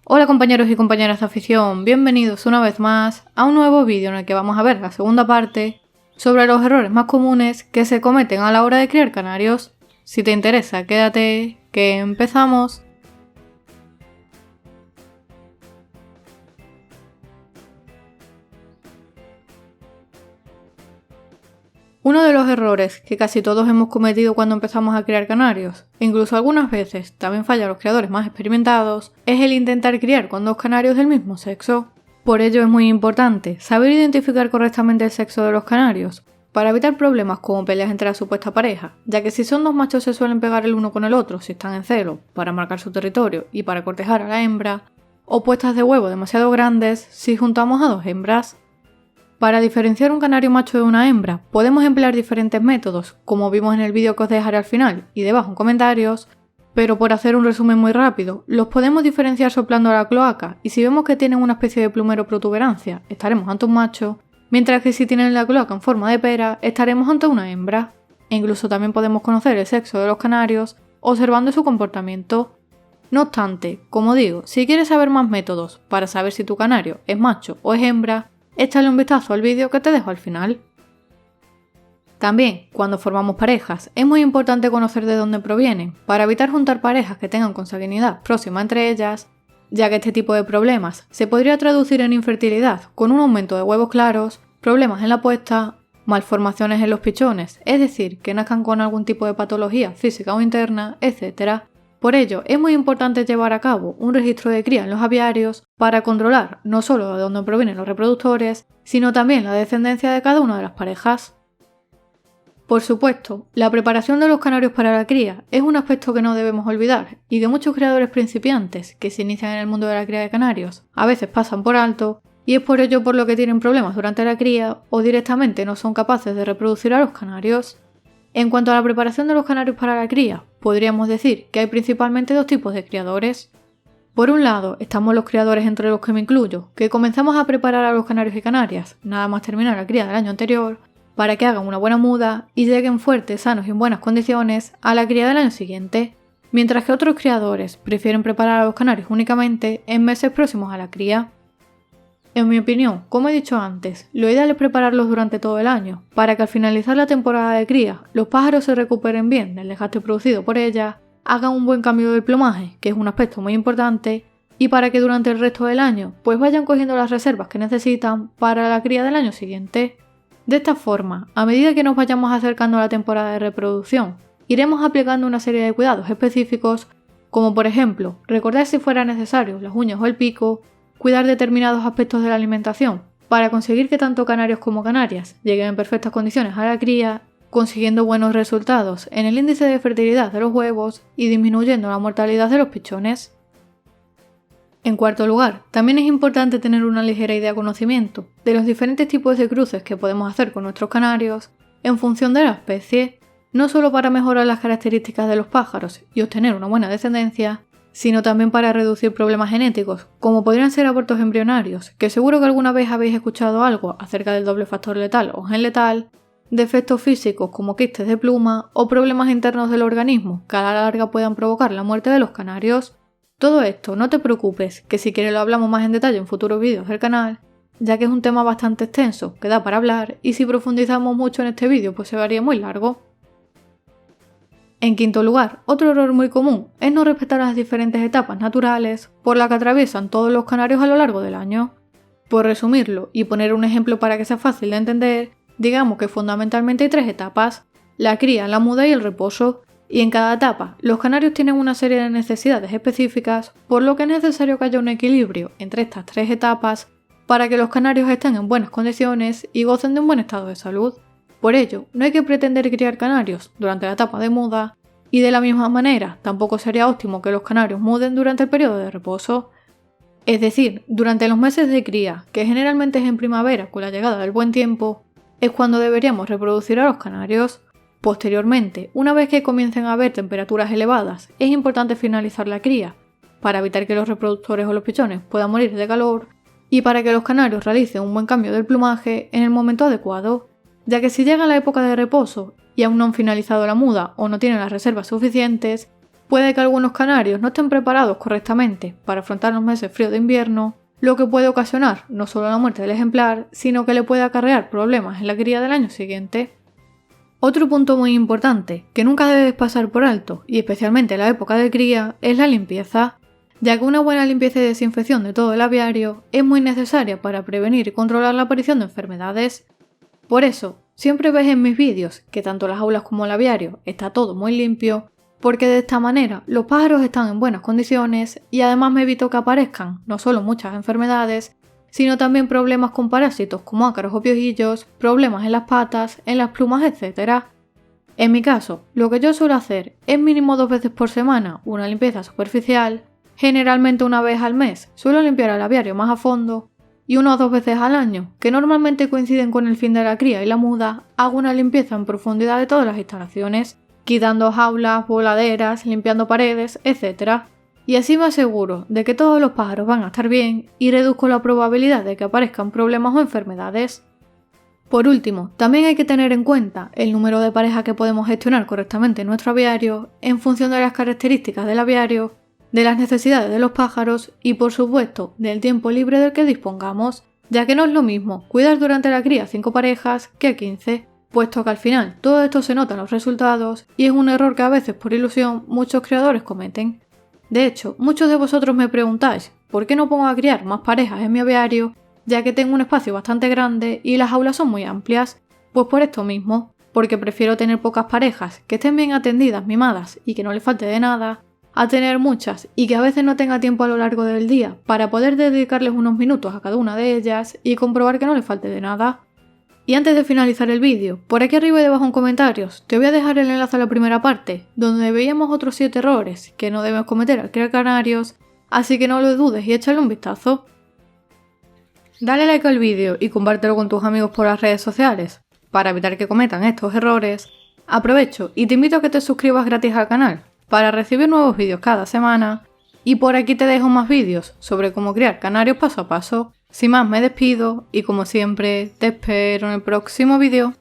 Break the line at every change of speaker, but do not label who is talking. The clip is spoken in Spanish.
Hola compañeros y compañeras de afición, bienvenidos una vez más a un nuevo vídeo en el que vamos a ver la segunda parte sobre los errores más comunes que se cometen a la hora de criar canarios. Si te interesa, quédate, que empezamos. Uno de los errores que casi todos hemos cometido cuando empezamos a criar canarios, e incluso algunas veces también fallan los criadores más experimentados, es el intentar criar con dos canarios del mismo sexo. Por ello es muy importante saber identificar correctamente el sexo de los canarios, para evitar problemas como peleas entre la supuesta pareja, ya que si son dos machos se suelen pegar el uno con el otro si están en celo, para marcar su territorio y para cortejar a la hembra, o puestas de huevo demasiado grandes si juntamos a dos hembras. Para diferenciar un canario macho de una hembra, podemos emplear diferentes métodos, como vimos en el vídeo que os dejaré al final y debajo en comentarios, pero por hacer un resumen muy rápido, los podemos diferenciar soplando a la cloaca, y si vemos que tienen una especie de plumero o protuberancia, estaremos ante un macho, mientras que si tienen la cloaca en forma de pera, estaremos ante una hembra. E incluso también podemos conocer el sexo de los canarios, observando su comportamiento. No obstante, como digo, si quieres saber más métodos para saber si tu canario es macho o es hembra, échale un vistazo al vídeo que te dejo al final. También, cuando formamos parejas, es muy importante conocer de dónde provienen, para evitar juntar parejas que tengan consanguinidad próxima entre ellas, ya que este tipo de problemas se podría traducir en infertilidad, con un aumento de huevos claros, problemas en la puesta, malformaciones en los pichones, es decir, que nazcan con algún tipo de patología física o interna, etc. Por ello, es muy importante llevar a cabo un registro de cría en los aviarios para controlar no solo de dónde provienen los reproductores, sino también la descendencia de cada una de las parejas. Por supuesto, la preparación de los canarios para la cría es un aspecto que no debemos olvidar, y de muchos criadores principiantes que se inician en el mundo de la cría de canarios, a veces pasan por alto, y es por ello por lo que tienen problemas durante la cría o directamente no son capaces de reproducir a los canarios. En cuanto a la preparación de los canarios para la cría, podríamos decir que hay principalmente dos tipos de criadores. Por un lado, estamos los criadores entre los que me incluyo, que comenzamos a preparar a los canarios y canarias, nada más terminar la cría del año anterior, para que hagan una buena muda y lleguen fuertes, sanos y en buenas condiciones a la cría del año siguiente, mientras que otros criadores prefieren preparar a los canarios únicamente en meses próximos a la cría. En mi opinión, como he dicho antes, lo ideal es prepararlos durante todo el año, para que al finalizar la temporada de cría, los pájaros se recuperen bien del desgaste producido por ellas, hagan un buen cambio del plumaje, que es un aspecto muy importante, y para que durante el resto del año pues vayan cogiendo las reservas que necesitan para la cría del año siguiente. De esta forma, a medida que nos vayamos acercando a la temporada de reproducción, iremos aplicando una serie de cuidados específicos, como por ejemplo, recordar si fuera necesario las uñas o el pico, cuidar determinados aspectos de la alimentación, para conseguir que tanto canarios como canarias lleguen en perfectas condiciones a la cría, consiguiendo buenos resultados en el índice de fertilidad de los huevos y disminuyendo la mortalidad de los pichones. En cuarto lugar, también es importante tener una ligera idea de conocimiento de los diferentes tipos de cruces que podemos hacer con nuestros canarios en función de la especie, no solo para mejorar las características de los pájaros y obtener una buena descendencia, sino también para reducir problemas genéticos, como podrían ser abortos embrionarios, que seguro que alguna vez habéis escuchado algo acerca del doble factor letal o gen letal, defectos físicos como quistes de pluma o problemas internos del organismo que a la larga puedan provocar la muerte de los canarios. Todo esto, no te preocupes, que si quieres lo hablamos más en detalle en futuros vídeos del canal, ya que es un tema bastante extenso, que da para hablar, y si profundizamos mucho en este vídeo pues se haría muy largo. En quinto lugar, otro error muy común es no respetar las diferentes etapas naturales por las que atraviesan todos los canarios a lo largo del año. Por resumirlo y poner un ejemplo para que sea fácil de entender, digamos que fundamentalmente hay tres etapas: la cría, la muda y el reposo. Y en cada etapa, los canarios tienen una serie de necesidades específicas, por lo que es necesario que haya un equilibrio entre estas tres etapas para que los canarios estén en buenas condiciones y gocen de un buen estado de salud. Por ello, no hay que pretender criar canarios durante la etapa de muda, y de la misma manera, tampoco sería óptimo que los canarios muden durante el periodo de reposo. Es decir, durante los meses de cría, que generalmente es en primavera con la llegada del buen tiempo, es cuando deberíamos reproducir a los canarios. Posteriormente, una vez que comiencen a haber temperaturas elevadas, es importante finalizar la cría, para evitar que los reproductores o los pichones puedan morir de calor y para que los canarios realicen un buen cambio del plumaje en el momento adecuado, ya que si llega la época de reposo y aún no han finalizado la muda o no tienen las reservas suficientes, Puede que algunos canarios no estén preparados correctamente para afrontar los meses fríos de invierno, lo que puede ocasionar no solo la muerte del ejemplar, sino que le puede acarrear problemas en la cría del año siguiente. Otro punto muy importante, que nunca debes pasar por alto, y especialmente en la época de cría, es la limpieza, ya que una buena limpieza y desinfección de todo el aviario es muy necesaria para prevenir y controlar la aparición de enfermedades. Por eso, siempre ves en mis vídeos que tanto las aulas como el aviario está todo muy limpio, porque de esta manera los pájaros están en buenas condiciones y además me evito que aparezcan no solo muchas enfermedades, sino también problemas con parásitos como ácaros o piojillos, problemas en las patas, en las plumas, etc. En mi caso, lo que yo suelo hacer es mínimo 2 veces por semana una limpieza superficial, generalmente una vez al mes suelo limpiar el aviario más a fondo, y 1 o 2 veces al año, que normalmente coinciden con el fin de la cría y la muda, hago una limpieza en profundidad de todas las instalaciones, quitando jaulas, voladeras, limpiando paredes, etc. Y así me aseguro de que todos los pájaros van a estar bien y reduzco la probabilidad de que aparezcan problemas o enfermedades. Por último, también hay que tener en cuenta el número de parejas que podemos gestionar correctamente en nuestro aviario, en función de las características del aviario, de las necesidades de los pájaros y, por supuesto, del tiempo libre del que dispongamos, ya que no es lo mismo cuidar durante la cría 5 parejas que 15, puesto que al final todo esto se nota en los resultados y es un error que a veces por ilusión muchos criadores cometen. De hecho, muchos de vosotros me preguntáis ¿por qué no pongo a criar más parejas en mi aviario? Ya que tengo un espacio bastante grande y las aulas son muy amplias. Pues por esto mismo, porque prefiero tener pocas parejas que estén bien atendidas, mimadas y que no les falte de nada, a tener muchas y que a veces no tenga tiempo a lo largo del día para poder dedicarles unos minutos a cada una de ellas y comprobar que no les falte de nada. Y antes de finalizar el vídeo, por aquí arriba y debajo en comentarios te voy a dejar el enlace a la primera parte, donde veíamos otros 7 errores que no debes cometer al criar canarios, así que no lo dudes y échale un vistazo. Dale like al vídeo y compártelo con tus amigos por las redes sociales, para evitar que cometan estos errores. Aprovecho y te invito a que te suscribas gratis al canal, para recibir nuevos vídeos cada semana, y por aquí te dejo más vídeos sobre cómo criar canarios paso a paso. Sin más me despido y como siempre te espero en el próximo vídeo.